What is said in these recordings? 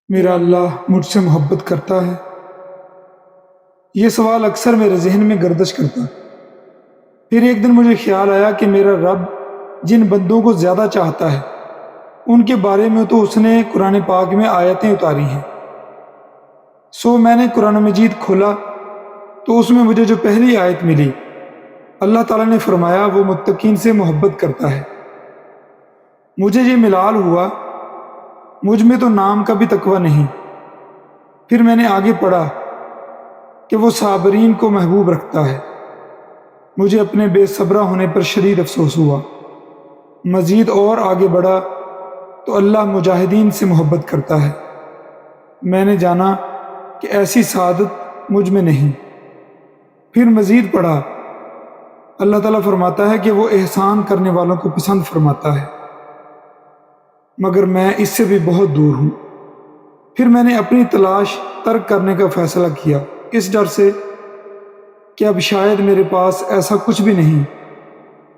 میرا اللہ مجھ سے محبت کرتا ہے؟ یہ سوال اکثر میرے ذہن میں گردش کرتا۔ پھر ایک دن مجھے خیال آیا کہ میرا رب جن بندوں کو زیادہ چاہتا ہے ان کے بارے میں تو اس نے قرآن پاک میں آیتیں اتاری ہیں۔ سو میں نے قرآن مجید کھولا تو اس میں مجھے جو پہلی آیت ملی، اللہ تعالیٰ نے فرمایا وہ متقین سے محبت کرتا ہے۔ مجھے یہ ملال ہوا مجھ میں تو نام کا بھی تقوی نہیں۔ پھر میں نے آگے پڑھا کہ وہ صابرین کو محبوب رکھتا ہے۔ مجھے اپنے بے صبرہ ہونے پر شدید افسوس ہوا۔ مزید اور آگے بڑھا تو اللہ مجاہدین سے محبت کرتا ہے۔ میں نے جانا کہ ایسی سعادت مجھ میں نہیں۔ پھر مزید پڑھا، اللہ تعالیٰ فرماتا ہے کہ وہ احسان کرنے والوں کو پسند فرماتا ہے، مگر میں اس سے بھی بہت دور ہوں۔ پھر میں نے اپنی تلاش ترک کرنے کا فیصلہ کیا، اس ڈر سے کہ اب شاید میرے پاس ایسا کچھ بھی نہیں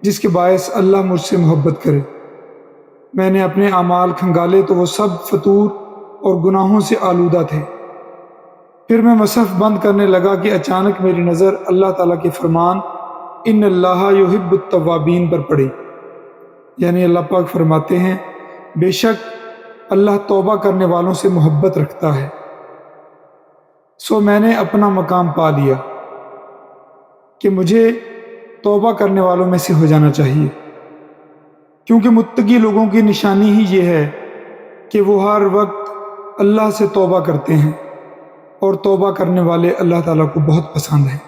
جس کے باعث اللہ مجھ سے محبت کرے۔ میں نے اپنے اعمال کھنگالے تو وہ سب فتور اور گناہوں سے آلودہ تھے۔ پھر میں مصحف بند کرنے لگا کہ اچانک میری نظر اللہ تعالیٰ کے فرمان ان اللہ یحب التوابین پر پڑی، یعنی اللہ پاک فرماتے ہیں بے شک اللہ توبہ کرنے والوں سے محبت رکھتا ہے۔ سو میں نے اپنا مقام پا لیا کہ مجھے توبہ کرنے والوں میں سے ہو جانا چاہیے، کیونکہ متقی لوگوں کی نشانی ہی یہ ہے کہ وہ ہر وقت اللہ سے توبہ کرتے ہیں، اور توبہ کرنے والے اللہ تعالیٰ کو بہت پسند ہیں۔